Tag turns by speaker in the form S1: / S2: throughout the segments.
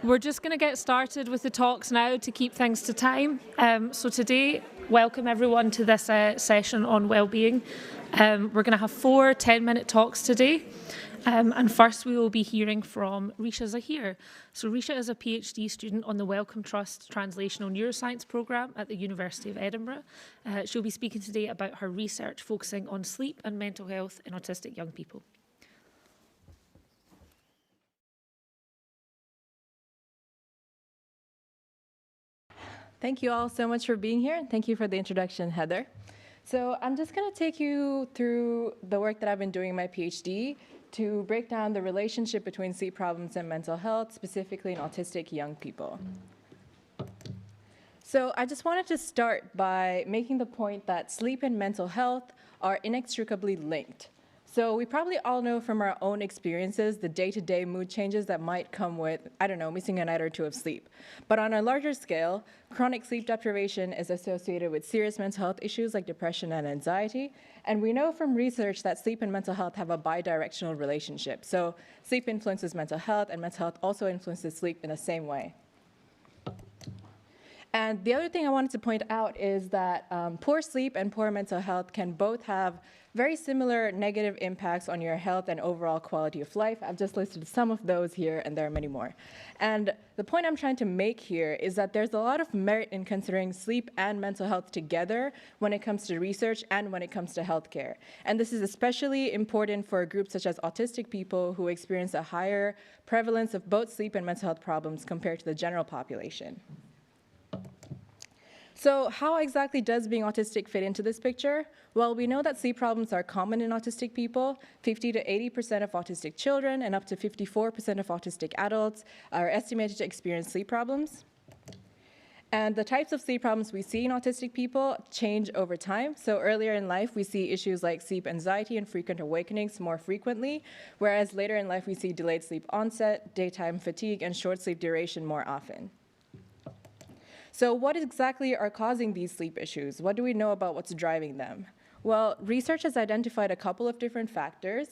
S1: We're just going to get started with the talks now to keep things to time. So today, welcome everyone to this session on wellbeing. We're going to have 4 10-minute talks today. And first we will be hearing from Reesha Zahir. So Reesha is a PhD student on the Wellcome Trust Translational Neuroscience Programme at the University of Edinburgh. She'll be speaking today about her research focusing on sleep and mental health in autistic young people.
S2: Thank you all so much for being here, and thank you for the introduction, Heather. So I'm just going to take you through the work that I've been doing in my PhD to break down the relationship between sleep problems and mental health, specifically in autistic young people. So I just wanted to start by making the point that sleep and mental health are inextricably linked. So we probably all know from our own experiences the day-to-day mood changes that might come with, missing a night or two of sleep. But on a larger scale, chronic sleep deprivation is associated with serious mental health issues like depression and anxiety. And we know from research that sleep and mental health have a bidirectional relationship. So sleep influences mental health, and mental health also influences sleep in the same way. And the other thing I wanted to point out is that poor sleep and poor mental health can both have very similar negative impacts on your health and overall quality of life. I've just listed some of those here, and there are many more. And the point I'm trying to make here is that there's a lot of merit in considering sleep and mental health together when it comes to research and when it comes to healthcare. And this is especially important for groups such as autistic people who experience a higher prevalence of both sleep and mental health problems compared to the general population. So how exactly does being autistic fit into this picture? Well, we know that sleep problems are common in autistic people. 50 to 80% of autistic children and up to 54% of autistic adults are estimated to experience sleep problems. And the types of sleep problems we see in autistic people change over time. So earlier in life, we see issues like sleep anxiety and frequent awakenings more frequently, whereas later in life, we see delayed sleep onset, daytime fatigue, and short sleep duration more often. So what exactly are causing these sleep issues? What do we know about what's driving them? Well, research has identified a couple of different factors.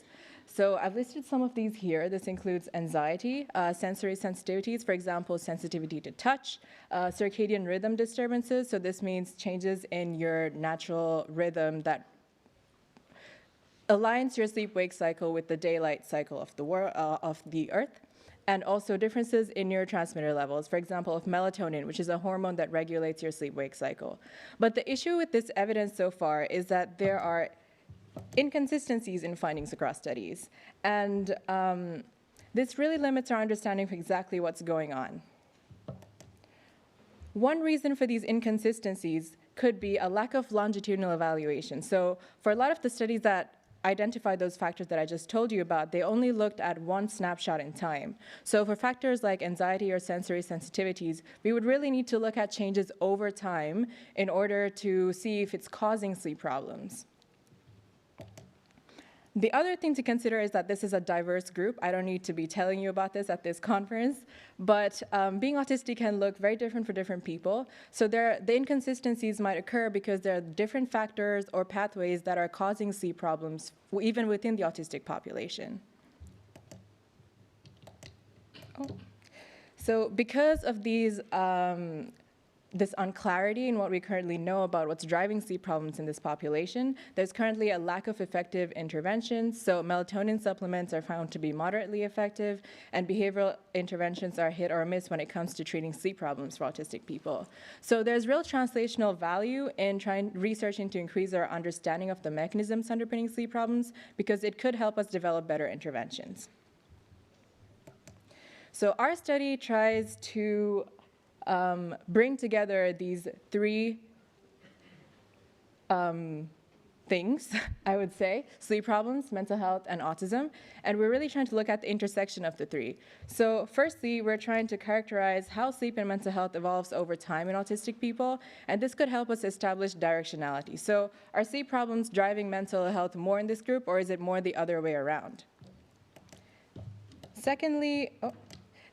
S2: So I've listed some of these here. This includes anxiety, sensory sensitivities, for example, sensitivity to touch, circadian rhythm disturbances. So this means changes in your natural rhythm that aligns your sleep-wake cycle with the daylight cycle of the Earth. And also differences in neurotransmitter levels, for example, of melatonin, which is a hormone that regulates your sleep-wake cycle. But the issue with this evidence so far is that there are inconsistencies in findings across studies. And this really limits our understanding of exactly what's going on. One reason for these inconsistencies could be a lack of longitudinal evaluation. So for a lot of the studies that identify those factors that I just told you about, they only looked at one snapshot in time. So for factors like anxiety or sensory sensitivities, we would really need to look at changes over time in order to see if it's causing sleep problems. The other thing to consider is that this is a diverse group. I don't need to be telling you about this at this conference, but being autistic can look very different for different people. So the inconsistencies might occur because there are different factors or pathways that are causing sleep problems, even within the autistic population. So because of this unclarity in what we currently know about what's driving sleep problems in this population, there's currently a lack of effective interventions. So melatonin supplements are found to be moderately effective, and behavioral interventions are hit or miss when it comes to treating sleep problems for autistic people. So there's real translational value in researching to increase our understanding of the mechanisms underpinning sleep problems, because it could help us develop better interventions. So our study tries to bring together these 3 things, I would say: sleep problems, mental health, and autism. And we're really trying to look at the intersection of the 3. So firstly, we're trying to characterize how sleep and mental health evolves over time in autistic people, and this could help us establish directionality. So are sleep problems driving mental health more in this group, or is it more the other way around?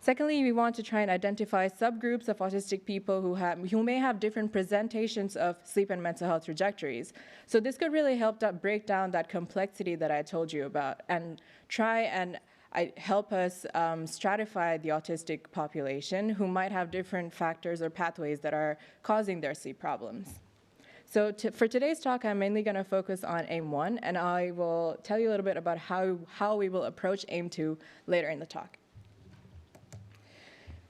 S2: Secondly, we want to try and identify subgroups of autistic people who may have different presentations of sleep and mental health trajectories. So this could really help break down that complexity that I told you about, and try and help us stratify the autistic population who might have different factors or pathways that are causing their sleep problems. So for today's talk, I'm mainly going to focus on AIM-1, and I will tell you a little bit about how we will approach AIM-2 later in the talk.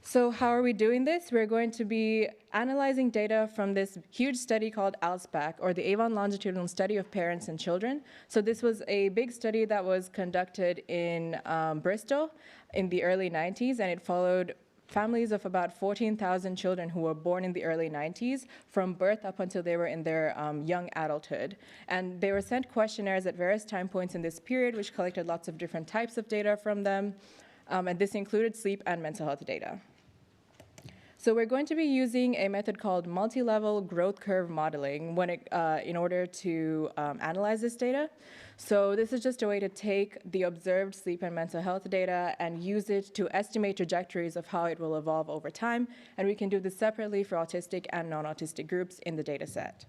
S2: So how are we doing this? We're going to be analyzing data from this huge study called ALSPAC, or the Avon Longitudinal Study of Parents and Children. So this was a big study that was conducted in Bristol in the early 90s, and it followed families of about 14,000 children who were born in the early 90s from birth up until they were in their young adulthood. And they were sent questionnaires at various time points in this period, which collected lots of different types of data from them. And this included sleep and mental health data. So we're going to be using a method called multi-level growth curve modeling in order to analyze this data. So this is just a way to take the observed sleep and mental health data and use it to estimate trajectories of how it will evolve over time. And we can do this separately for autistic and non-autistic groups in the data set.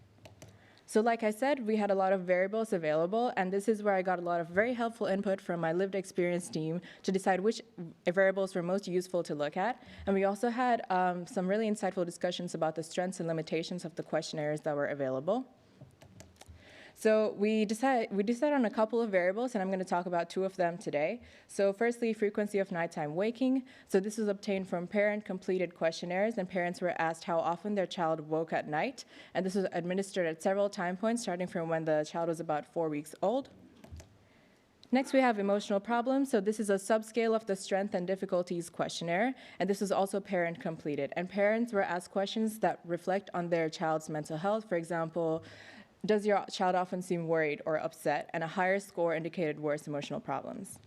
S2: So like I said, we had a lot of variables available, and this is where I got a lot of very helpful input from my lived experience team to decide which variables were most useful to look at. And we also had some really insightful discussions about the strengths and limitations of the questionnaires that were available. So we decided on a couple of variables, and I'm going to talk about two of them today. So firstly, frequency of nighttime waking. So this was obtained from parent-completed questionnaires, and parents were asked how often their child woke at night. And this was administered at several time points, starting from when the child was about 4 weeks old. Next, we have emotional problems. So this is a subscale of the strength and difficulties questionnaire, and this was also parent-completed. And parents were asked questions that reflect on their child's mental health. For example, does your child often seem worried or upset? And a higher score indicated worse emotional problems.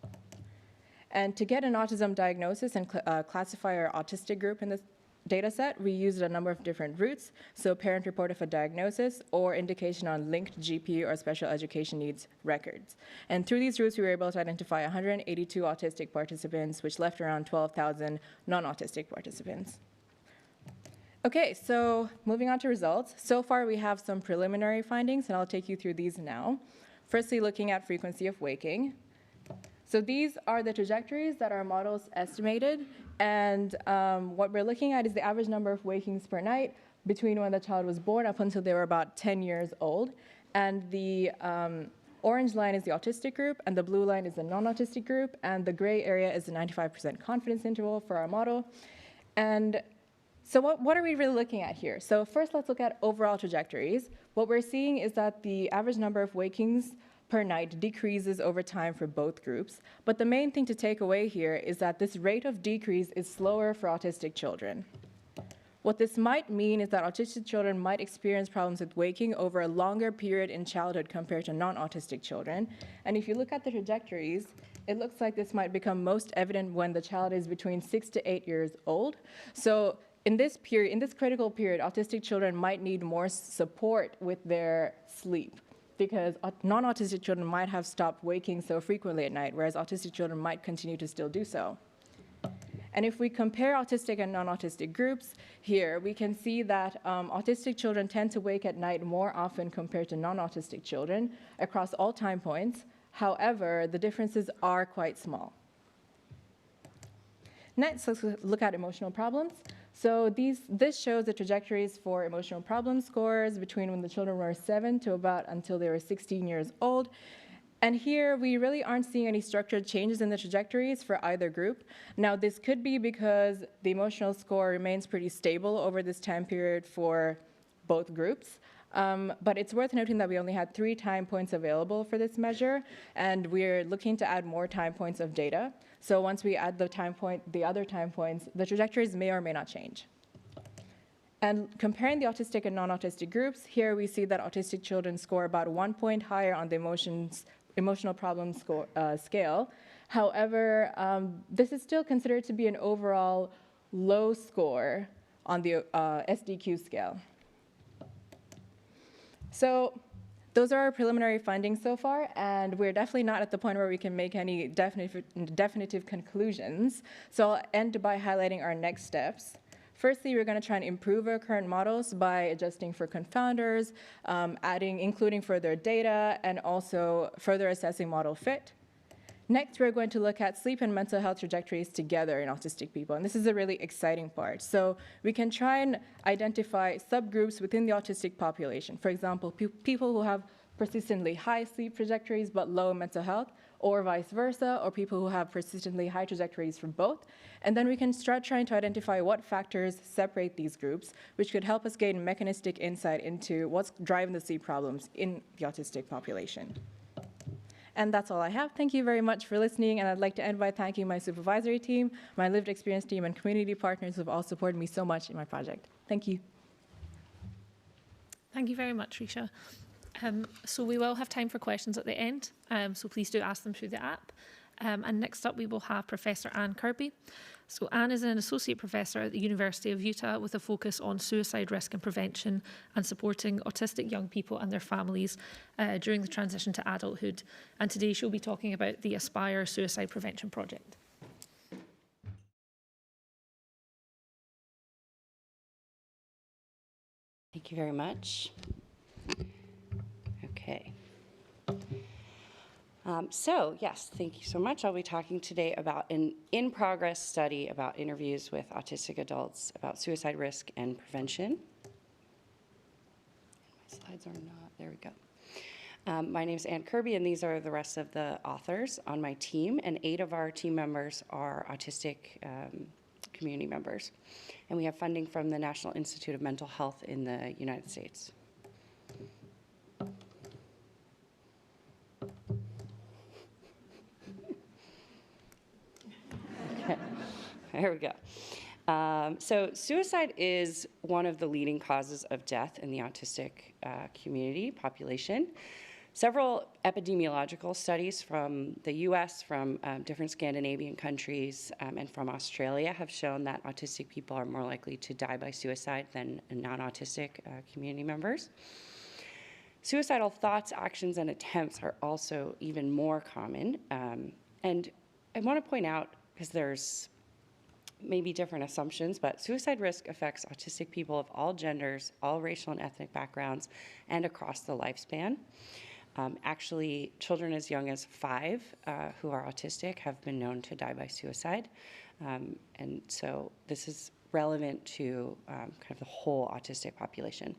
S2: And to get an autism diagnosis and classify our autistic group in this data set, we used a number of different routes. So parent report of a diagnosis or indication on linked GP or special education needs records. And through these routes, we were able to identify 182 autistic participants, which left around 12,000 non-autistic participants. Okay, so moving on to results. So far, we have some preliminary findings, and I'll take you through these now. Firstly, looking at frequency of waking. So these are the trajectories that our models estimated, and what we're looking at is the average number of wakings per night between when the child was born up until they were about 10 years old. And the orange line is the autistic group, and the blue line is the non-autistic group, and the gray area is the 95% confidence interval for our model. And so what are we really looking at here? So first, let's look at overall trajectories. What we're seeing is that the average number of wakings per night decreases over time for both groups. But the main thing to take away here is that this rate of decrease is slower for autistic children. What this might mean is that autistic children might experience problems with waking over a longer period in childhood compared to non-autistic children. And if you look at the trajectories, it looks like this might become most evident when the child is between 6 to 8 years old. So in this critical period, autistic children might need more support with their sleep because non-autistic children might have stopped waking so frequently at night, whereas autistic children might continue to still do so. And if we compare autistic and non-autistic groups here, we can see that autistic children tend to wake at night more often compared to non-autistic children across all time points. However, the differences are quite small. Next, let's look at emotional problems. So this shows the trajectories for emotional problem scores between when the children were 7 to about until they were 16 years old. And here, we really aren't seeing any structured changes in the trajectories for either group. Now, this could be because the emotional score remains pretty stable over this time period for both groups. But it's worth noting that we only had 3 time points available for this measure, and we're looking to add more time points of data. So once we add the other time points, the trajectories may or may not change. And comparing the autistic and non-autistic groups, here we see that autistic children score about 1 point higher on the emotional problem scale. However, this is still considered to be an overall low score on the SDQ scale. So those are our preliminary findings so far, and we're definitely not at the point where we can make any definitive conclusions. So I'll end by highlighting our next steps. Firstly, we're going to try and improve our current models by adjusting for confounders, including further data, and also further assessing model fit. Next, we're going to look at sleep and mental health trajectories together in autistic people, and this is a really exciting part. So we can try and identify subgroups within the autistic population. For example, people who have persistently high sleep trajectories but low mental health, or vice versa, or people who have persistently high trajectories for both. And then we can start trying to identify what factors separate these groups, which could help us gain mechanistic insight into what's driving the sleep problems in the autistic population. And that's all I have. Thank you very much for listening, and I'd like to end by thanking my supervisory team, my lived experience team, and community partners who have all supported me so much in my project. Thank you.
S1: Thank you very much, Reesha. So we will have time for questions at the end, so please do ask them through the app. And next up we will have Professor Anne Kirby. So Anne is an associate professor at the University of Utah with a focus on suicide risk and prevention and supporting autistic young people and their families during the transition to adulthood. And today she'll be talking about the Aspire Suicide Prevention Project.
S3: Thank you very much. Okay. So yes, thank you so much. I'll be talking today about an in-progress study about interviews with autistic adults about suicide risk and prevention. My slides are not, there we go. My name is Anne Kirby, and these are the rest of the authors on my team, and 8 of our team members are autistic community members. And we have funding from the National Institute of Mental Health in the United States. There we go. So suicide is one of the leading causes of death in the autistic community population. Several epidemiological studies from the US, from different Scandinavian countries, and from Australia have shown that autistic people are more likely to die by suicide than non-autistic community members. Suicidal thoughts, actions, and attempts are also even more common. And I want to point out, because there's maybe different assumptions, but suicide risk affects autistic people of all genders, all racial and ethnic backgrounds, and across the lifespan. Actually, children as young as 5 who are autistic have been known to die by suicide. And so this is relevant to kind of the whole autistic population.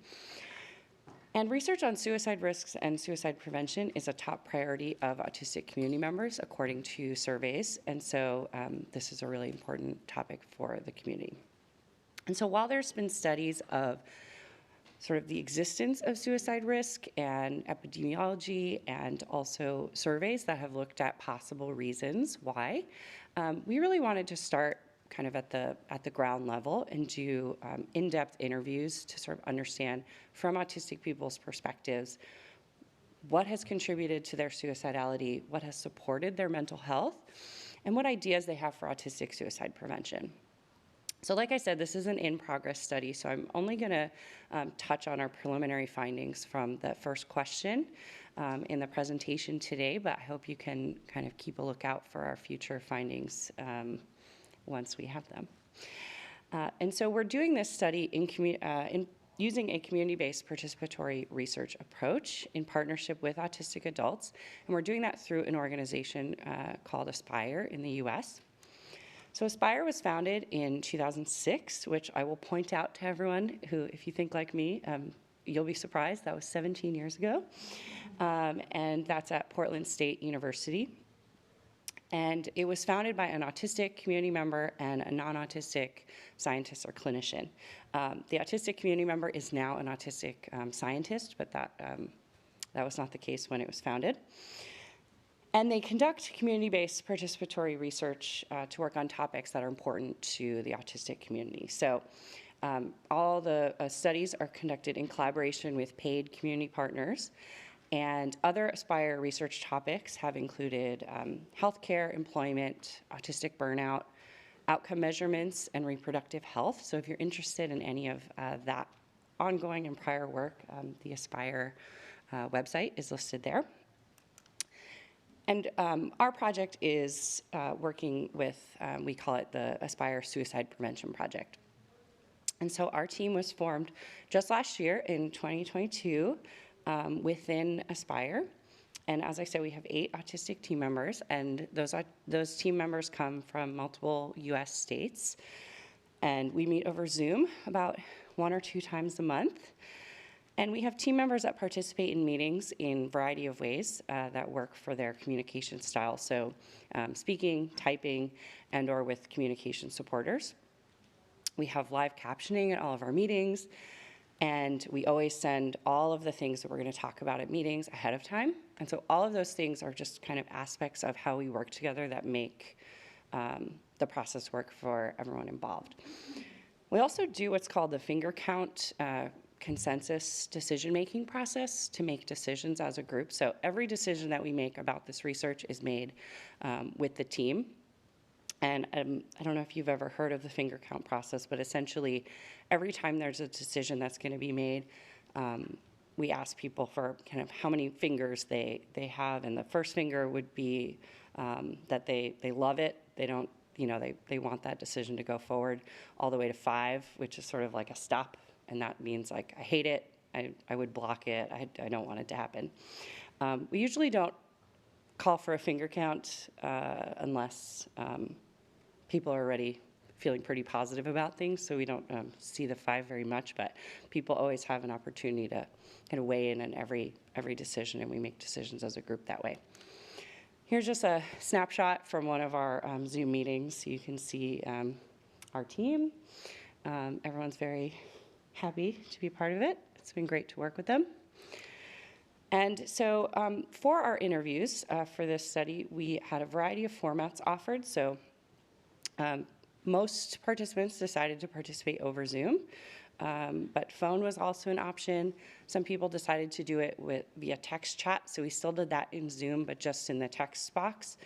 S3: And research on suicide risks and suicide prevention is a top priority of autistic community members, according to surveys. And so this is a really important topic for the community. And so while there's been studies of sort of the existence of suicide risk and epidemiology and also surveys that have looked at possible reasons why, we really wanted to start kind of at the ground level and do in-depth interviews to sort of understand from autistic people's perspectives what has contributed to their suicidality, what has supported their mental health, and what ideas they have for autistic suicide prevention. So like I said, this is an in-progress study, so I'm only going to touch on our preliminary findings from the first question in the presentation today, but I hope you can kind of keep a lookout for our future findings once we have them. And so we're doing this study in using a community-based participatory research approach in partnership with autistic adults, and we're doing that through an organization called Aspire in the US. So Aspire was founded in 2006, which I will point out to everyone who, if you think like me, you'll be surprised, that was 17 years ago, and that's at Portland State University. And it was founded by an autistic community member and a non-autistic scientist or clinician. The autistic community member is now an autistic scientist, but that was not the case when it was founded. And they conduct community-based participatory research to work on topics that are important to the autistic community. So all the studies are conducted in collaboration with paid community partners. And other Aspire research topics have included healthcare, employment, autistic burnout, outcome measurements, and reproductive health. So if you're interested in any of that ongoing and prior work, the Aspire website is listed there. And our project is working with, we call it the Aspire Suicide Prevention Project. And so our team was formed just last year in 2022 within Aspire. And as I said, we have 8 autistic team members, and those team members come from multiple US states. And we meet over Zoom about 1 or 2 times a month. And we have team members that participate in meetings in a variety of ways that work for their communication style. So speaking, typing, and or with communication supporters. We have live captioning at all of our meetings. And we always send all of the things that we're going to talk about at meetings ahead of time. And so all of those things are just kind of aspects of how we work together that make the process work for everyone involved. We also do what's called the finger count consensus decision-making process to make decisions as a group. So every decision that we make about this research is made with the team. And I don't know if you've ever heard of the finger count process, but essentially every time there's a decision that's going to be made, we ask people for kind of how many fingers they have. And the first finger would be that they love it. They don't, they want that decision to go forward, all the way to 5, which is sort of like a stop. And that means like, I hate it. I would block it. I don't want it to happen. We usually don't call for a finger count unless people are already feeling pretty positive about things, so we don't see the 5 very much, but people always have an opportunity to kind of weigh in on every decision, and we make decisions as a group that way. Here's just a snapshot from one of our Zoom meetings. So you can see our team. Everyone's very happy to be part of it. It's been great to work with them. And so for our interviews for this study, we had a variety of formats offered. So most participants decided to participate over Zoom, but phone was also an option. Some people decided to do it via text chat, so we still did that in Zoom, but just in the text box.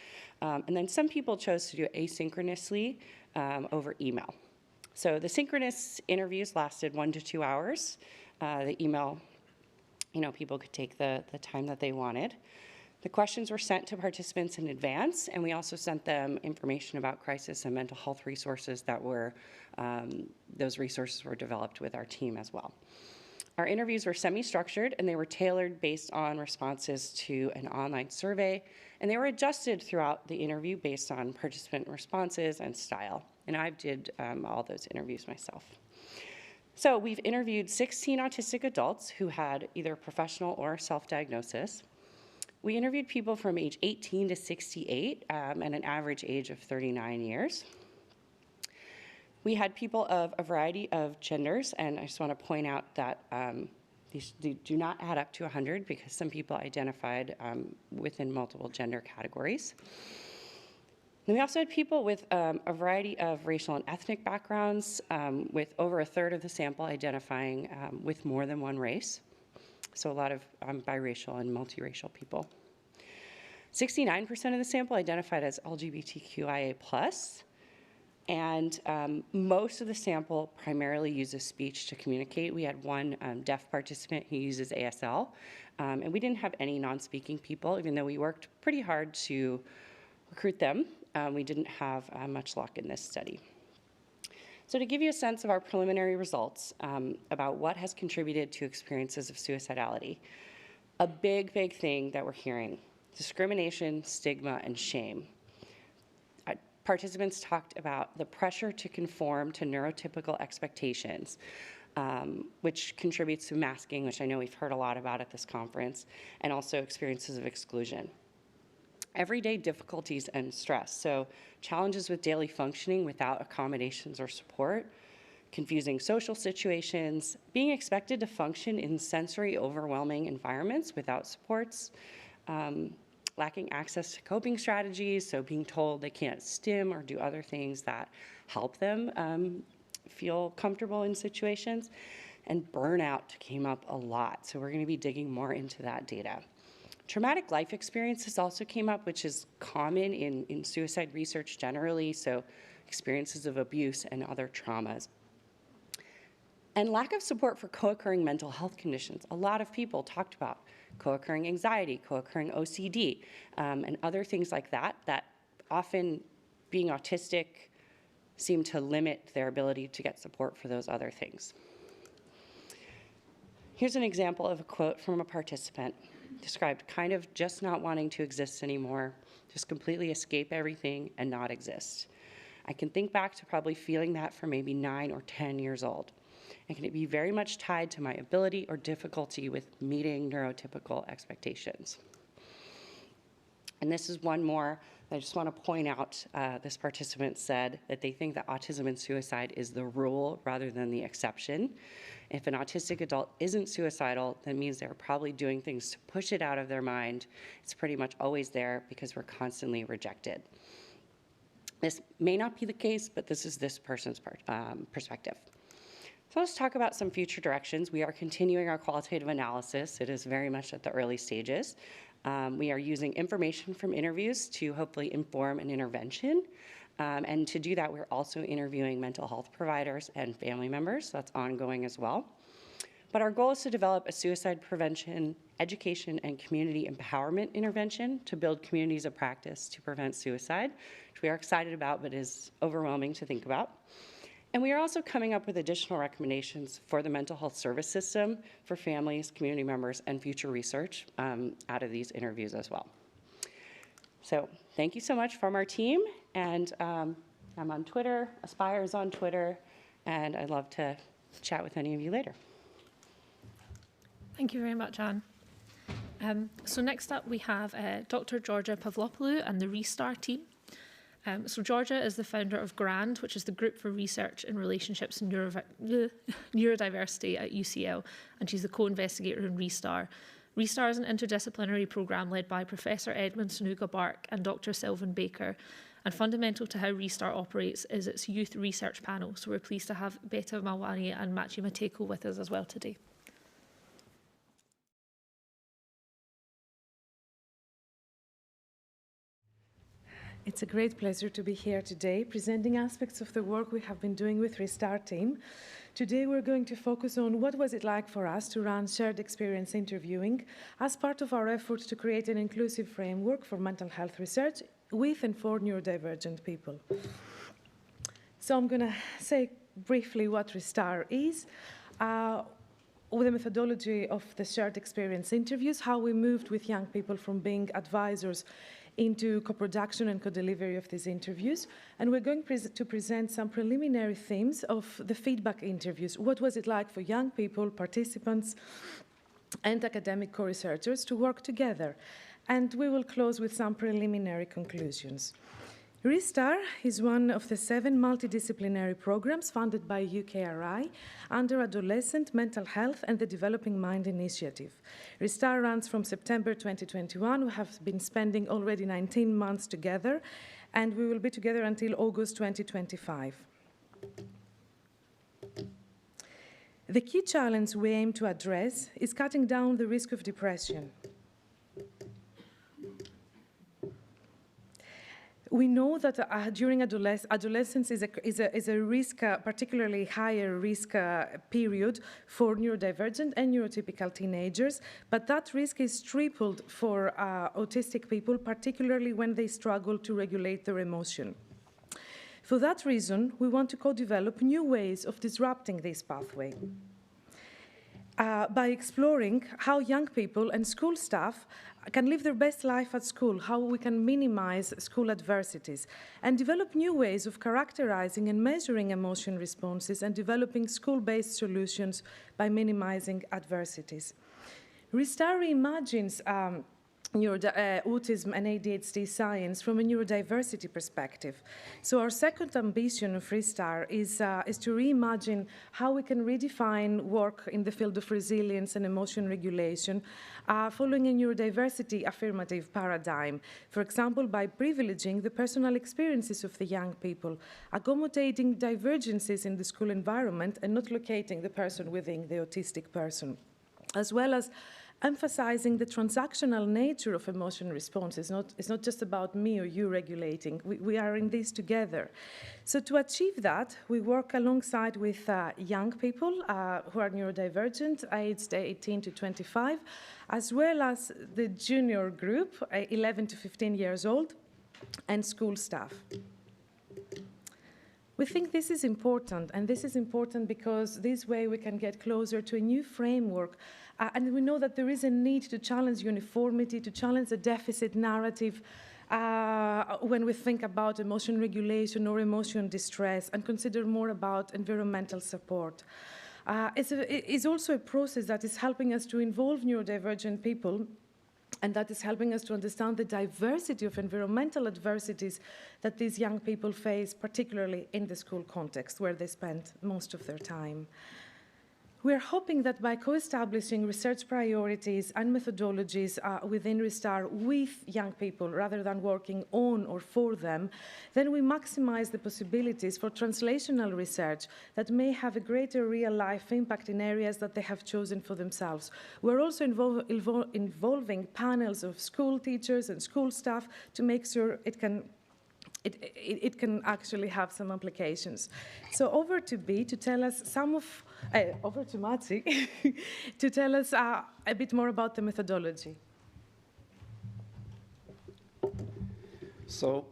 S3: And then some people chose to do it asynchronously over email. So the synchronous interviews lasted 1 to 2 hours. The email, people could take the time that they wanted. The questions were sent to participants in advance, and we also sent them information about crisis and mental health resources that were, those resources were developed with our team as well. Our interviews were semi-structured, and they were tailored based on responses to an online survey, and they were adjusted throughout the interview based on participant responses and style. And I did all those interviews myself. So we've interviewed 16 autistic adults who had either professional or self-diagnosis. We interviewed people from age 18 to 68 and an average age of 39 years. We had people of a variety of genders, and I just want to point out that these do not add up to 100 because some people identified within multiple gender categories. And we also had people with a variety of racial and ethnic backgrounds, with over a third of the sample identifying with more than one race. So a lot of biracial and multiracial people. 69% of the sample identified as LGBTQIA+, and most of the sample primarily uses speech to communicate. We had one deaf participant who uses ASL, and we didn't have any non-speaking people, even though we worked pretty hard to recruit them. We didn't have much luck in this study. So to give you a sense of our preliminary results about what has contributed to experiences of suicidality, a big thing that we're hearing: discrimination, stigma, and shame. Participants talked about the pressure to conform to neurotypical expectations, which contributes to masking, which I know we've heard a lot about at this conference, and also experiences of exclusion. Everyday difficulties and stress, so challenges with daily functioning without accommodations or support, confusing social situations, being expected to function in sensory overwhelming environments without supports, lacking access to coping strategies, so being told they can't stim or do other things that help them feel comfortable in situations, and burnout came up a lot, so we're going to be digging more into that data. Traumatic life experiences also came up, which is common in suicide research generally, so experiences of abuse and other traumas. And lack of support for co-occurring mental health conditions. A lot of people talked about co-occurring anxiety, co-occurring OCD, and other things like that, that often being autistic seem to limit their ability to get support for those other things. Here's an example of a quote from a participant. described kind of just not wanting to exist anymore, just completely escape everything and not exist. I can think back to probably feeling that for maybe 9 or 10 years old. And can it be very much tied to my ability or difficulty with meeting neurotypical expectations? And this is one more. I just want to point out, this participant said that they think that autism and suicide is the rule rather than the exception. If an autistic adult isn't suicidal, that means they're probably doing things to push it out of their mind. It's pretty much always there because we're constantly rejected. This may not be the case, but this is this person's perspective. So let's talk about some future directions. We are continuing our qualitative analysis. It is very much at the early stages. We are using information from interviews to hopefully inform an intervention. And to do that, we're also interviewing mental health providers and family members. So that's ongoing as well. But our goal is to develop a suicide prevention, education, and community empowerment intervention to build communities of practice to prevent suicide, which we are excited about, but is overwhelming to think about. And we are also coming up with additional recommendations for the mental health service system for families, community members, and future research out of these interviews as well. So thank you so much from our team. And I'm on Twitter, Aspire is on Twitter, and I'd love to chat with any of you later.
S1: Thank you very much, Anne. So next up we have Dr. Georgia Pavlopoulou and the Restar team. So Georgia is the founder of GRAND, which is the Group for Research in Relationships and Neurodiversity at UCL, and she's the co-investigator in Restar. Restar is an interdisciplinary programme led by Professor Edmund Sonuga-Bark and Dr. Sylvan Baker, and fundamental to how Restar operates is its youth research panel. So we're pleased to have Beta Malwani and Machi Mateko with us as well today.
S4: It's a great pleasure to be here today, presenting aspects of the work we have been doing with Restar team. Today we're going to focus on what was it like for us to run shared experience interviewing as part of our effort to create an inclusive framework for mental health research with and for neurodivergent people. So I'm going to say briefly what Restar is, with the methodology of the shared experience interviews, how we moved with young people from being advisors into co-production and co-delivery of these interviews. And we're going to present some preliminary themes of the feedback interviews. What was it like for young people, participants, and academic co-researchers to work together? And we will close with some preliminary conclusions. Restar is one of the 7 multidisciplinary programs funded by UKRI under Adolescent Mental Health and the Developing Mind Initiative. Restar runs from September 2021. We have been spending already 19 months together, and we will be together until August 2025. The key challenge we aim to address is cutting down the risk of depression. We know that during adolescence is a risk, particularly higher risk period for neurodivergent and neurotypical teenagers, but that risk is tripled for autistic people, particularly when they struggle to regulate their emotion. For that reason, we want to co-develop new ways of disrupting this pathway. By exploring how young people and school staff can live their best life at school, how we can minimize school adversities, and develop new ways of characterizing and measuring emotion responses and developing school-based solutions by minimizing adversities. Restar reimagines autism and ADHD science from a neurodiversity perspective. So our second ambition of Restar is to reimagine how we can redefine work in the field of resilience and emotion regulation following a neurodiversity affirmative paradigm, for example, by privileging the personal experiences of the young people, accommodating divergences in the school environment and not locating the person within the autistic person, as well as emphasizing the transactional nature of emotion responses. It's not just about me or you regulating. We are in this together. So to achieve that, we work alongside with young people who are neurodivergent, aged 18 to 25, as well as the junior group, 11 to 15 years old, and school staff. We think this is important, and this is important because this way we can get closer to a new framework. And we know that there is a need to challenge uniformity, to challenge the deficit narrative when we think about emotion regulation or emotion distress, and consider more about environmental support. It's also a process that is helping us to involve neurodivergent people, and that is helping us to understand the diversity of environmental adversities that these young people face, particularly in the school context where they spend most of their time. We're hoping that by co-establishing research priorities and methodologies within Restart with young people rather than working on or for them, then we maximize the possibilities for translational research that may have a greater real-life impact in areas that they have chosen for themselves. We're also involving panels of school teachers and school staff to make sure it can actually have some implications. So over to B to tell us over to Mati to tell us a bit more about the methodology.
S5: So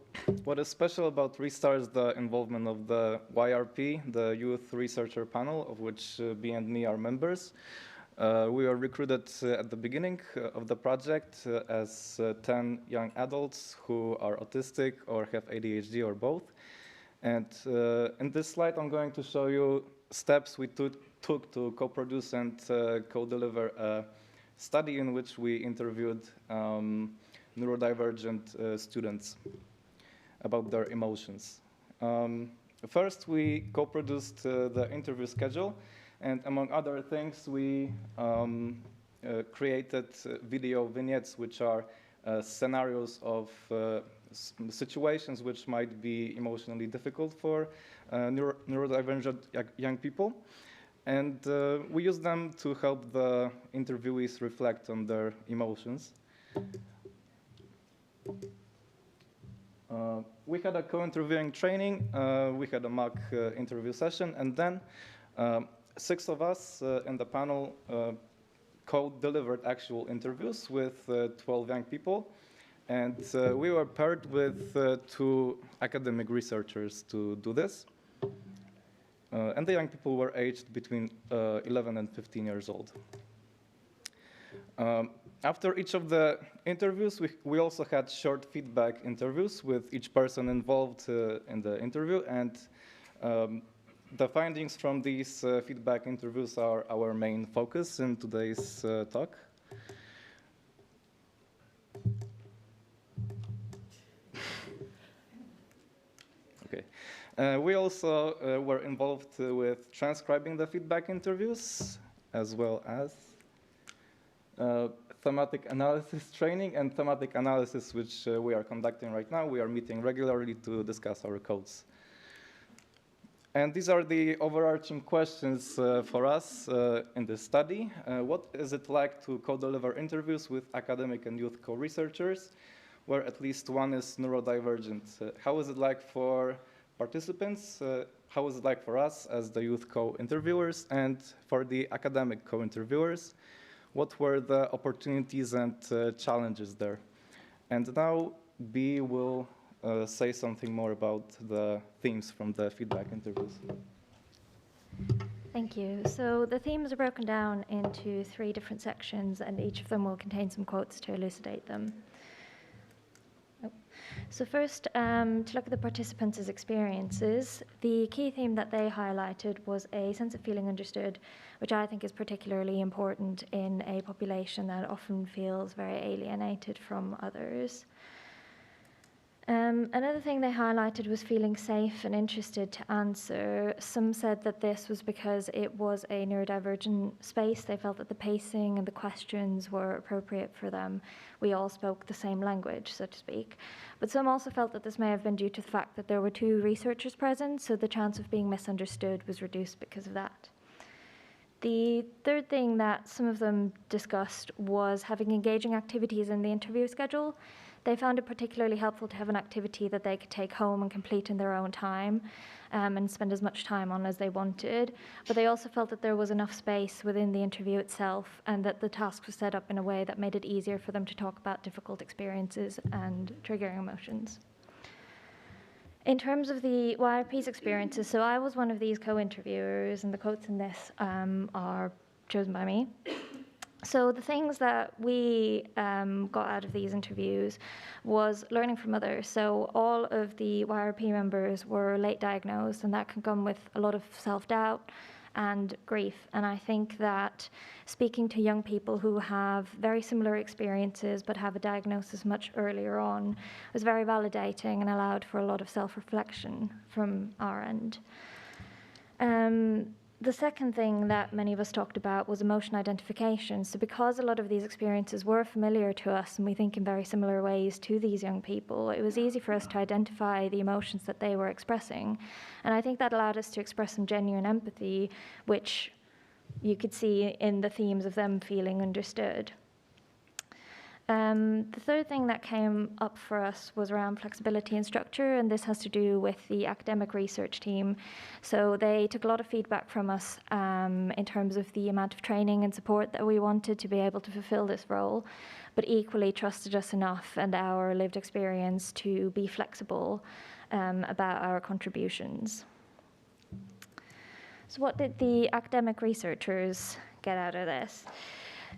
S5: what is special about Restart is the involvement of the YRP, the Youth Researcher Panel, of which B and me are members. We were recruited at the beginning of the project as 10 young adults who are autistic or have ADHD or both. And in this slide, I'm going to show you steps we took to co-produce and co-deliver a study in which we interviewed neurodivergent students about their emotions. First, we co-produced the interview schedule. And among other things, we created video vignettes, which are scenarios of situations which might be emotionally difficult for neurodivergent young people. And we use them to help the interviewees reflect on their emotions. We had a co-interviewing training, we had a mock interview session, and then 6 of us in the panel co-delivered actual interviews with 12 young people. And we were paired with 2 academic researchers to do this. And the young people were aged between 11 and 15 years old. After each of the interviews, we also had short feedback interviews with each person involved in the interview. And the findings from these feedback interviews are our main focus in today's talk. Okay. We also were involved with transcribing the feedback interviews, as well as thematic analysis training and thematic analysis, which we are conducting right now. We are meeting regularly to discuss our codes. And these are the overarching questions for us in this study. What is it like to co-deliver interviews with academic and youth co-researchers, where at least one is neurodivergent? How is it like for participants? How is it like for us as the youth co-interviewers and for the academic co-interviewers? What were the opportunities and challenges there? And now B will say something more about the themes from the feedback interviews.
S6: Thank you. So the themes are broken down into 3 different sections, and each of them will contain some quotes to elucidate them. So first, to look at the participants' experiences, the key theme that they highlighted was a sense of feeling understood, which I think is particularly important in a population that often feels very alienated from others. Another thing they highlighted was feeling safe and interested to answer. Some said that this was because it was a neurodivergent space. They felt that the pacing and the questions were appropriate for them. We all spoke the same language, so to speak. But some also felt that this may have been due to the fact that there were 2 researchers present, so the chance of being misunderstood was reduced because of that. The third thing that some of them discussed was having engaging activities in the interview schedule. They found it particularly helpful to have an activity that they could take home and complete in their own time and spend as much time on as they wanted. But they also felt that there was enough space within the interview itself and that the task was set up in a way that made it easier for them to talk about difficult experiences and triggering emotions. In terms of the YRP's experiences, so I was one of these co-interviewers, and the quotes in this are chosen by me. So the things that we got out of these interviews was learning from others. So all of the YRP members were late diagnosed, and that can come with a lot of self-doubt and grief. And I think that speaking to young people who have very similar experiences but have a diagnosis much earlier on was very validating and allowed for a lot of self-reflection from our end. The second thing that many of us talked about was emotion identification. So because a lot of these experiences were familiar to us and we think in very similar ways to these young people, it was easy for us to identify the emotions that they were expressing. And I think that allowed us to express some genuine empathy, which you could see in the themes of them feeling understood. The third thing that came up for us was around flexibility and structure, and this has to do with the academic research team. So they took a lot of feedback from us in terms of the amount of training and support that we wanted to be able to fulfill this role, but equally trusted us enough and our lived experience to be flexible about our contributions. So what did the academic researchers get out of this?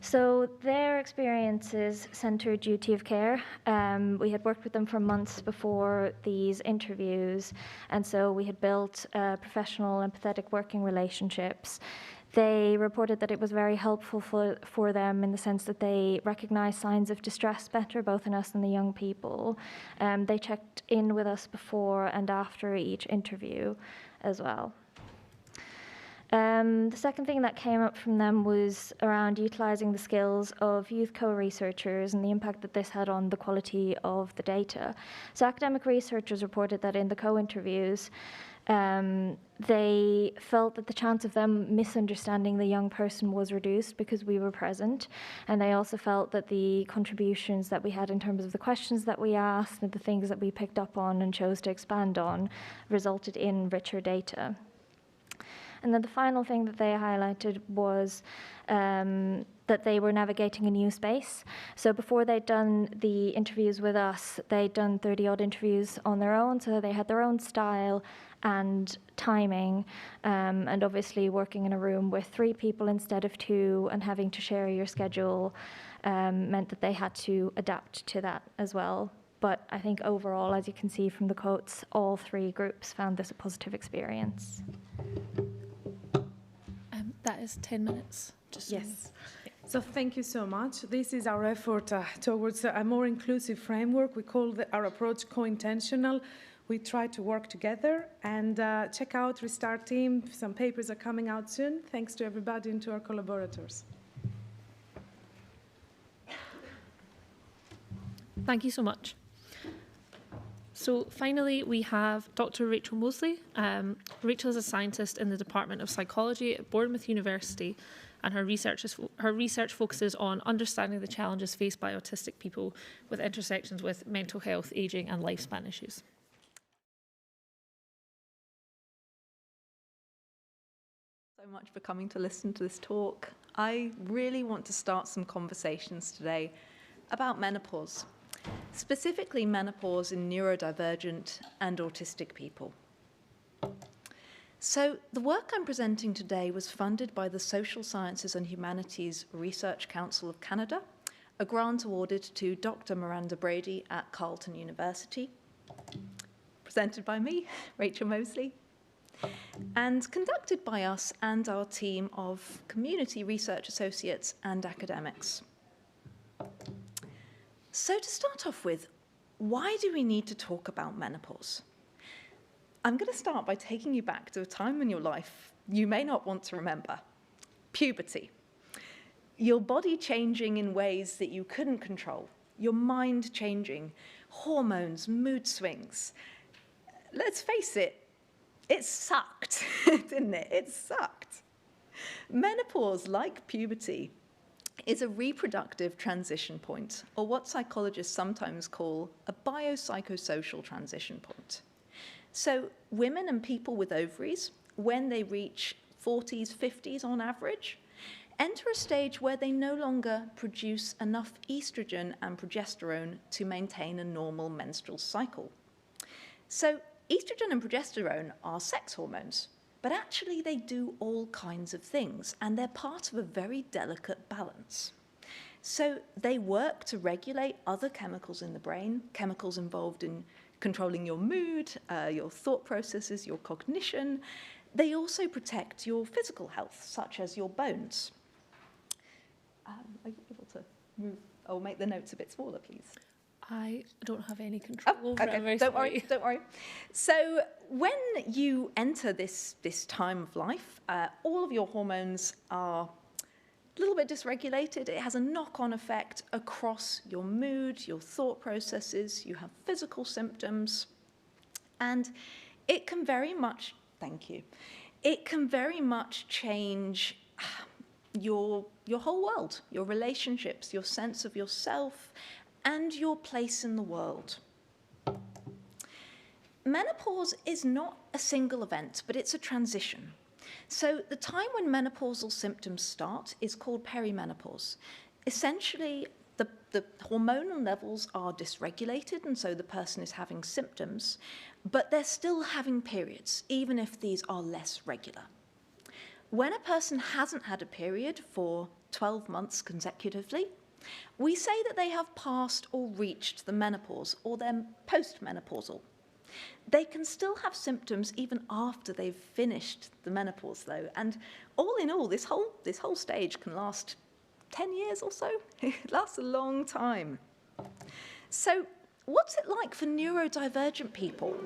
S6: So their experiences centered duty of care. We had worked with them for months before these interviews, and so we had built professional, empathetic working relationships. They reported that it was very helpful for them in the sense that they recognized signs of distress better, both in us and the young people. They checked in with us before and after each interview as well. The second thing that came up from them was around utilising the skills of youth co-researchers and the impact that this had on the quality of the data. So academic researchers reported that in the co-interviews, they felt that the chance of them misunderstanding the young person was reduced because we were present, and they also felt that the contributions that we had in terms of the questions that we asked and the things that we picked up on and chose to expand on resulted in richer data. And then the final thing that they highlighted was that they were navigating a new space. So before they'd done the interviews with us, they'd done 30-odd interviews on their own, so they had their own style and timing, and obviously working in a room with 3 people instead of 2 and having to share your schedule meant that they had to adapt to that as well. But I think overall, as you can see from the quotes, all 3 groups found this a positive experience.
S1: That is 10 minutes.
S4: Yes. So thank you so much. This is our effort towards a more inclusive framework. We call our approach co-intentional. We try to work together, and check out Restart Team. Some papers are coming out soon. Thanks to everybody and to our collaborators.
S1: Thank you so much. So finally, we have Dr. Rachel Moseley. Rachel is a scientist in the Department of Psychology at Bournemouth University, and her research focuses on understanding the challenges faced by autistic people with intersections with mental health, ageing and lifespan issues.
S7: So much for coming to listen to this talk. I really want to start some conversations today about menopause. Specifically menopause in neurodivergent and autistic people. So the work I'm presenting today was funded by the Social Sciences and Humanities Research Council of Canada, a grant awarded to Dr. Miranda Brady at Carleton University, presented by me, Rachel Moseley, and conducted by us and our team of community research associates and academics. So to start off with, why do we need to talk about menopause? I'm going to start by taking you back to a time in your life you may not want to remember. Puberty. Your body changing in ways that you couldn't control. Your mind changing. Hormones, mood swings. Let's face it, it sucked, didn't it? It sucked. Menopause, like puberty, is a reproductive transition point, or what psychologists sometimes call a biopsychosocial transition point. So women and people with ovaries, when they reach 40s, 50s on average, enter a stage where they no longer produce enough estrogen and progesterone to maintain a normal menstrual cycle. So estrogen and progesterone are sex hormones, but actually they do all kinds of things, and they're part of a very delicate balance. So they work to regulate other chemicals in the brain, chemicals involved in controlling your mood, your thought processes, your cognition. They also protect your physical health, such as your bones. Are you able to move or make the notes a bit smaller, please?
S1: I don't have any control over it.
S7: Okay,
S1: I'm very
S7: don't
S1: sorry.
S7: worry, don't worry. So when you enter this time of life, all of your hormones are a little bit dysregulated. It has a knock-on effect across your mood, your thought processes. You have physical symptoms, and it can very much, thank you, it can very much change your whole world, your relationships, your sense of yourself, and your place in the world. Menopause is not a single event, but it's a transition. So the time when menopausal symptoms start is called perimenopause. Essentially, the hormonal levels are dysregulated, and so the person is having symptoms, but they're still having periods, even if these are less regular. When a person hasn't had a period for 12 months consecutively, we say that they have passed or reached the menopause, or they're postmenopausal. They can still have symptoms even after they've finished the menopause, though, and all in all, this whole stage can last 10 years or so. It lasts a long time. So what's it like for neurodivergent people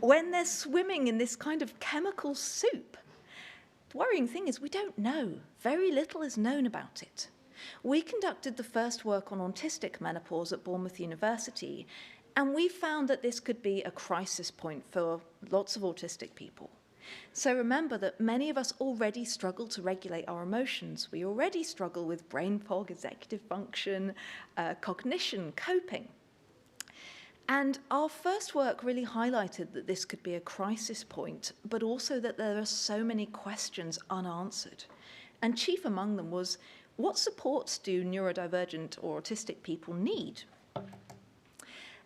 S7: when they're swimming in this kind of chemical soup? The worrying thing is we don't know. Very little is known about it. We conducted the first work on autistic menopause at Bournemouth University, and we found that this could be a crisis point for lots of autistic people. So remember that many of us already struggle to regulate our emotions. We already struggle with brain fog, executive function, cognition, coping. And our first work really highlighted that this could be a crisis point, but also that there are so many questions unanswered. And chief among them was, what supports do neurodivergent or autistic people need?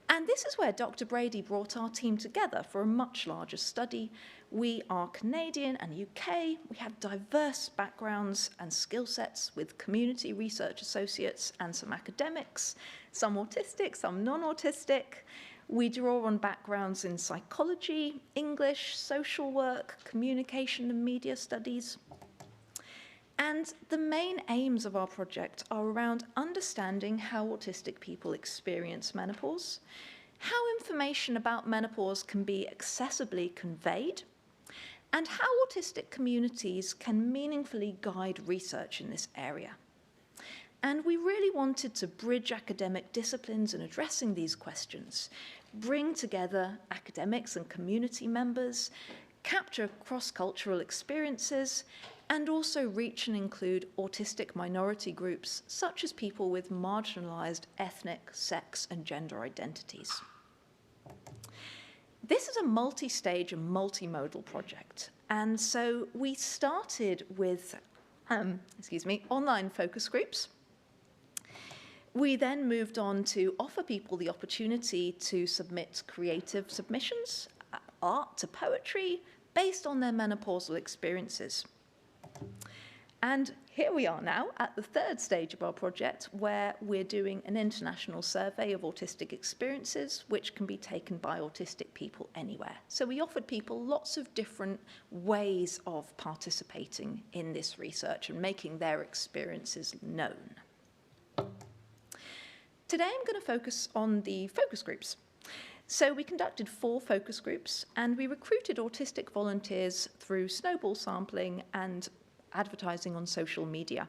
S7: And this is where Dr. Brady brought our team together for a much larger study. We are Canadian and UK. We have diverse backgrounds and skill sets with community research associates and some academics, some autistic, some non-autistic. We draw on backgrounds in psychology, English, social work, communication and media studies. And the main aims of our project are around understanding how autistic people experience menopause, how information about menopause can be accessibly conveyed, and how autistic communities can meaningfully guide research in this area. And we really wanted to bridge academic disciplines in addressing these questions, bring together academics and community members, capture cross-cultural experiences, and also reach and include autistic minority groups, such as people with marginalized ethnic, sex, and gender identities. This is a multi-stage and multimodal project, and so we started with, online focus groups. We then moved on to offer people the opportunity to submit creative submissions, art to poetry, based on their menopausal experiences. And here we are now at the third stage of our project, where we're doing an international survey of autistic experiences, which can be taken by autistic people anywhere. So we offered people lots of different ways of participating in this research and making their experiences known. Today I'm going to focus on the focus groups. So we conducted 4 focus groups, and we recruited autistic volunteers through snowball sampling and advertising on social media.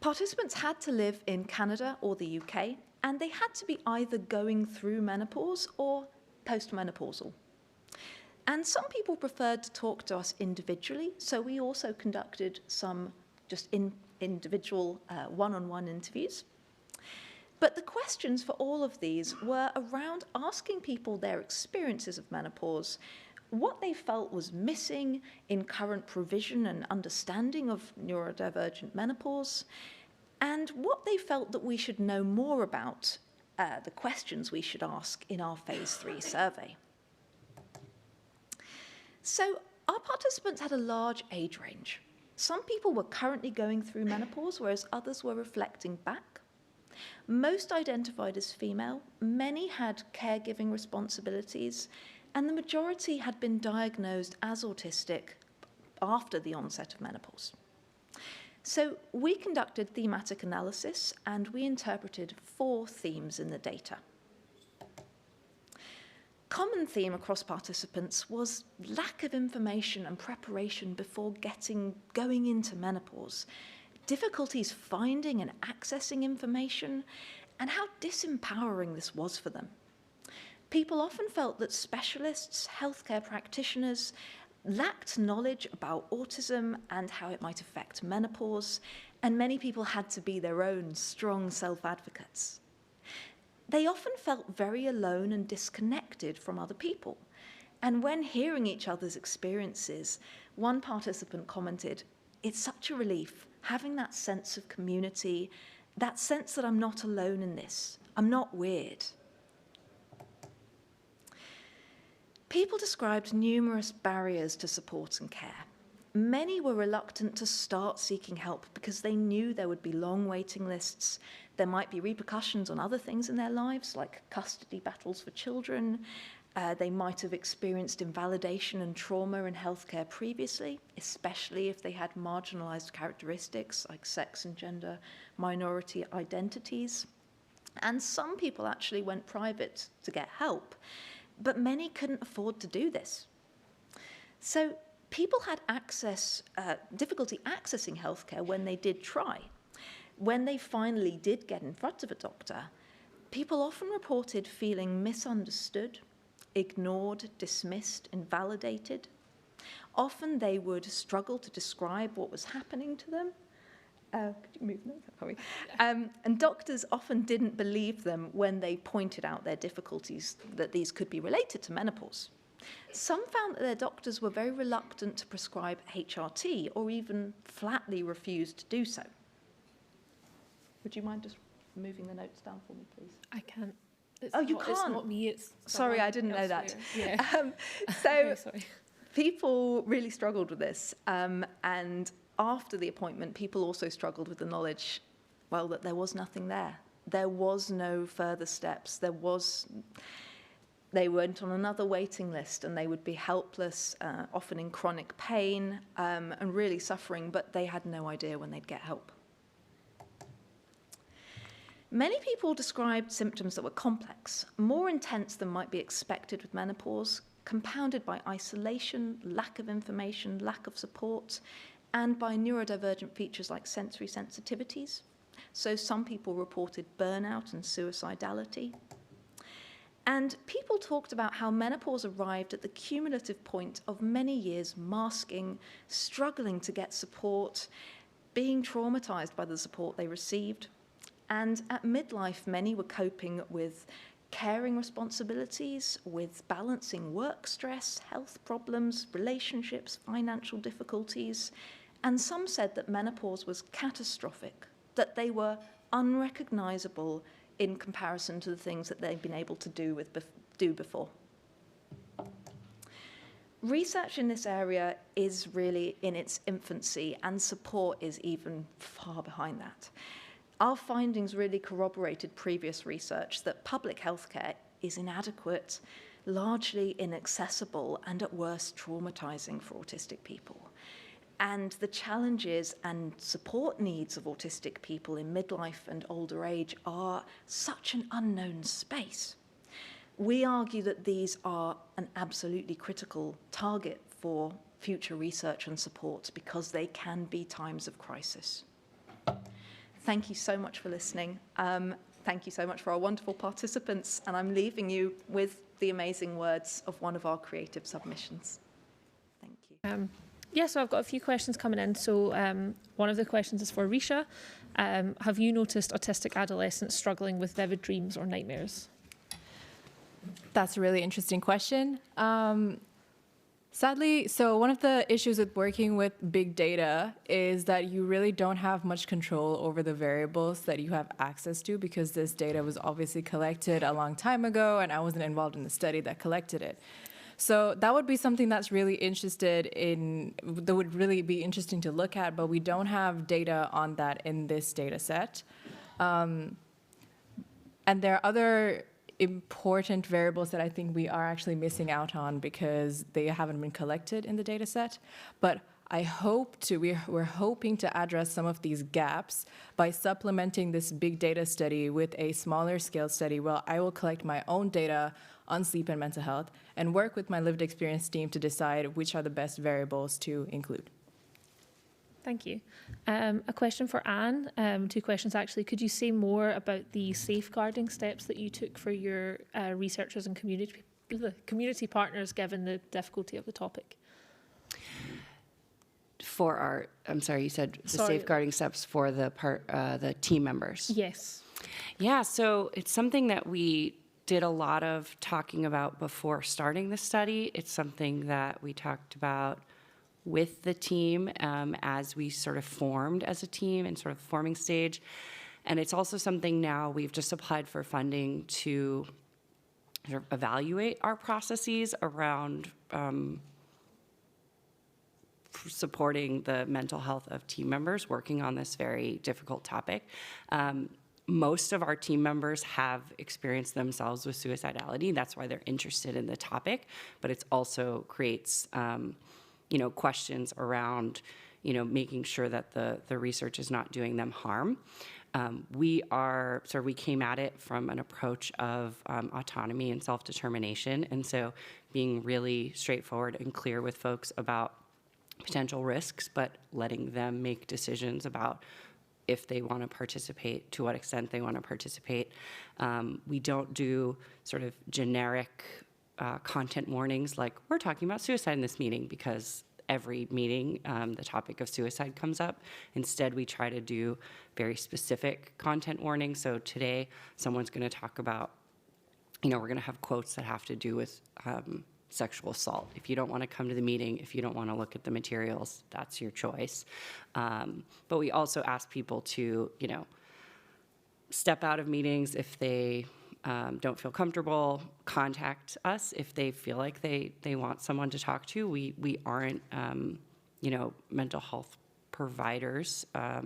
S7: Participants had to live in Canada or the UK, and they had to be either going through menopause or postmenopausal. And some people preferred to talk to us individually, so we also conducted some just individual one-on-one interviews. But the questions for all of these were around asking people their experiences of menopause, what they felt was missing in current provision and understanding of neurodivergent menopause, and what they felt that we should know more about, the questions we should ask in our phase 3 survey. So our participants had a large age range. Some people were currently going through menopause, whereas others were reflecting back. Most identified as female, many had caregiving responsibilities, and the majority had been diagnosed as autistic after the onset of menopause. So we conducted thematic analysis and we interpreted 4 themes in the data. Common theme across participants was lack of information and preparation before going into menopause, difficulties finding and accessing information, and how disempowering this was for them. People often felt that specialists, healthcare practitioners, lacked knowledge about autism and how it might affect menopause, and many people had to be their own strong self-advocates. They often felt very alone and disconnected from other people. And when hearing each other's experiences, one participant commented, "It's such a relief having that sense of community, that sense that I'm not alone in this, I'm not weird." People described numerous barriers to support and care. Many were reluctant to start seeking help because they knew there would be long waiting lists. There might be repercussions on other things in their lives, like custody battles for children. They might have experienced invalidation and trauma in healthcare previously, especially if they had marginalized characteristics like sex and gender minority identities. And some people actually went private to get help, but many couldn't afford to do this. So people had difficulty accessing healthcare when they did try. When they finally did get in front of a doctor, people often reported feeling misunderstood, ignored, dismissed, invalidated. Often they would struggle to describe what was happening to them. Could you move that? And doctors often didn't believe them when they pointed out their difficulties, that these could be related to menopause. Some found that their doctors were very reluctant to prescribe HRT or even flatly refused to do so. Would you mind just moving the notes down for me, please?
S1: I can't.
S7: You can't?
S1: It's not me, it's
S7: Sorry, I didn't know that.
S1: Yeah.
S7: So
S1: sorry.
S7: people really struggled with this. And after the appointment, people also struggled with the knowledge, well, that there was nothing there. There was no further steps. They went on another waiting list and they would be helpless, often in chronic pain and really suffering, but they had no idea when they'd get help. Many people described symptoms that were complex, more intense than might be expected with menopause, compounded by isolation, lack of information, lack of support, and by neurodivergent features like sensory sensitivities. So some people reported burnout and suicidality. And people talked about how menopause arrived at the cumulative point of many years masking, struggling to get support, being traumatized by the support they received. And at midlife, many were coping with caring responsibilities, with balancing work stress, health problems, relationships, financial difficulties. And some said that menopause was catastrophic, that they were unrecognizable in comparison to the things that they've been able to do before. Research in this area is really in its infancy, and support is even far behind that. Our findings really corroborated previous research that public healthcare is inadequate, largely inaccessible, and at worst traumatizing for autistic people. And the challenges and support needs of autistic people in midlife and older age are such an unknown space. We argue that these are an absolutely critical target for future research and support because they can be times of crisis. Thank you so much for listening. Thank you so much for our wonderful participants, and I'm leaving you with the amazing words of one of our creative submissions. Thank you.
S1: Yeah, so I've got a few questions coming in. So one of the questions is for Reesha. Have you noticed autistic adolescents struggling with vivid dreams or nightmares?
S2: That's a really interesting question. Sadly, so one of the issues with working with big data is that you really don't have much control over the variables that you have access to, because this data was obviously collected a long time ago and I wasn't involved in the study that collected it. So that would be something that would really be interesting to look at, but we don't have data on that in this data set. And there are other important variables that I think we are actually missing out on because they haven't been collected in the data set. But we're hoping to address some of these gaps by supplementing this big data study with a smaller scale study where I will collect my own data on sleep and mental health and work with my lived experience team to decide which are the best variables to include.
S1: Thank you. A question for Anne, 2 questions actually. Could you say more about the safeguarding steps that you took for your researchers and community partners given the difficulty of the topic?
S3: I'm sorry, you said the safeguarding steps for the team members.
S1: Yes.
S3: Yeah, so it's something that we did a lot of talking about before starting the study. It's something that we talked about with the team as we sort of formed as a team in sort of forming stage. And it's also something now we've just applied for funding to sort of evaluate our processes around supporting the mental health of team members working on this very difficult topic. Most of our team members have experienced themselves with suicidality. That's why they're interested in the topic, but it also creates, questions around, making sure that the research is not doing them harm. We came at it from an approach of autonomy and self-determination, and so being really straightforward and clear with folks about potential risks, but letting them make decisions about if they want to participate, to what extent they want to participate. We don't do sort of generic content warnings like, we're talking about suicide in this meeting, because every meeting the topic of suicide comes up. Instead, we try to do very specific content warnings. So today, someone's going to talk about, we're going to have quotes that have to do with sexual assault. If you don't want to come to the meeting, if you don't want to look at the materials, that's your choice. But we also ask people to, step out of meetings if they don't feel comfortable, contact us if they feel like they want someone to talk to. We aren't, mental health providers all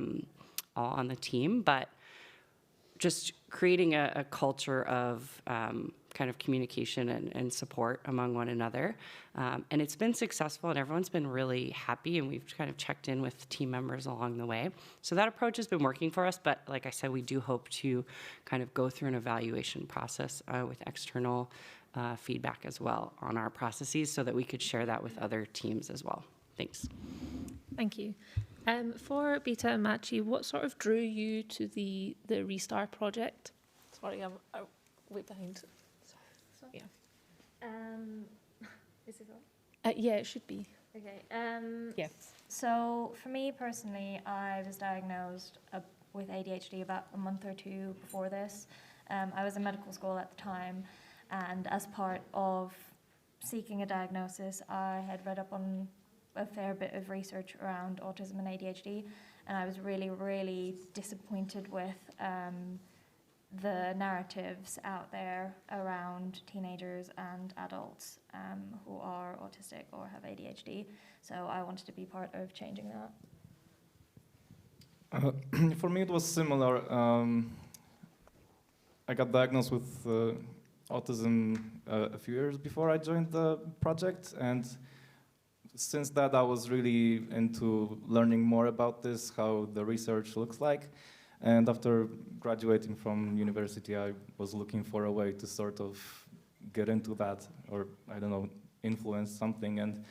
S3: on the team, but just creating a culture of kind of communication and support among one another. And it's been successful, and everyone's been really happy, and we've kind of checked in with team members along the way. So that approach has been working for us, but like I said, we do hope to kind of go through an evaluation process with external feedback as well on our processes so that we could share that with other teams as well. Thanks.
S1: Thank you. For Beta and Machi, what sort of drew you to the Restart project? Sorry, I'm way behind. Sorry. Yeah.
S6: Is it on?
S1: Yeah, it should be.
S6: Okay.
S1: Yeah.
S6: So for me personally, I was diagnosed with ADHD about a month or 2 before this. I was in medical school at the time, and as part of seeking a diagnosis, I had read up on a fair bit of research around autism and ADHD, and I was really, really disappointed with the narratives out there around teenagers and adults who are autistic or have ADHD. So I wanted to be part of changing that.
S5: For me, it was similar. I got diagnosed with autism a few years before I joined the project, and since that, I was really into learning more about this, how the research looks like. And after graduating from university, I was looking for a way to sort of get into that, or influence something. And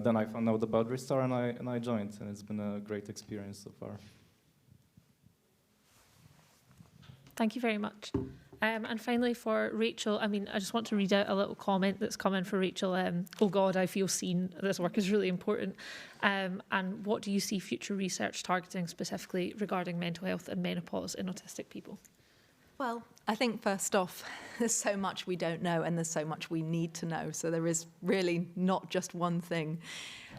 S5: then I found out about Restart, and I joined, and it's been a great experience so far.
S1: Thank you very much. And finally, for Rachel, I just want to read out a little comment that's come in for Rachel. Oh God, I feel seen. This work is really important. And what do you see future research targeting specifically regarding mental health and menopause in autistic people?
S7: Well, I think first off, there's so much we don't know, and there's so much we need to know. So there is really not just one thing.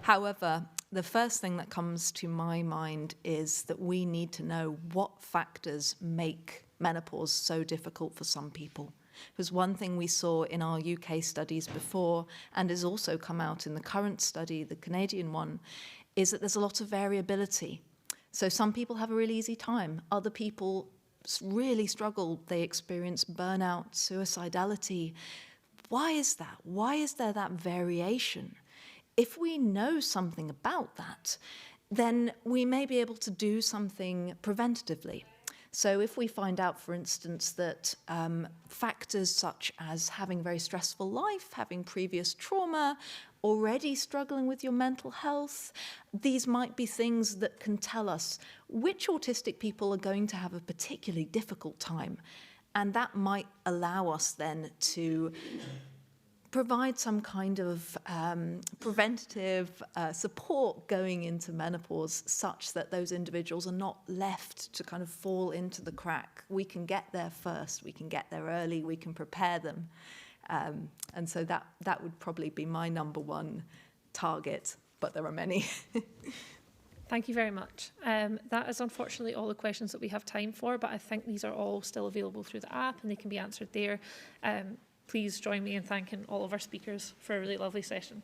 S7: However, the first thing that comes to my mind is that we need to know what factors make menopause so difficult for some people. Because one thing we saw in our UK studies before, and has also come out in the current study, the Canadian one, is that there's a lot of variability. So some people have a really easy time. Other people really struggle. They experience burnout, suicidality. Why is that? Why is there that variation? If we know something about that, then we may be able to do something preventatively. So if we find out, for instance, that factors such as having a very stressful life, having previous trauma, already struggling with your mental health, these might be things that can tell us which autistic people are going to have a particularly difficult time. And that might allow us then to provide some kind of preventative support going into menopause such that those individuals are not left to kind of fall into the crack. We can get there first, we can get there early, we can prepare them. And so that would probably be my number one target, but there are many.
S1: Thank you very much. That is unfortunately all the questions that we have time for, but I think these are all still available through the app and they can be answered there. Please join me in thanking all of our speakers for a really lovely session.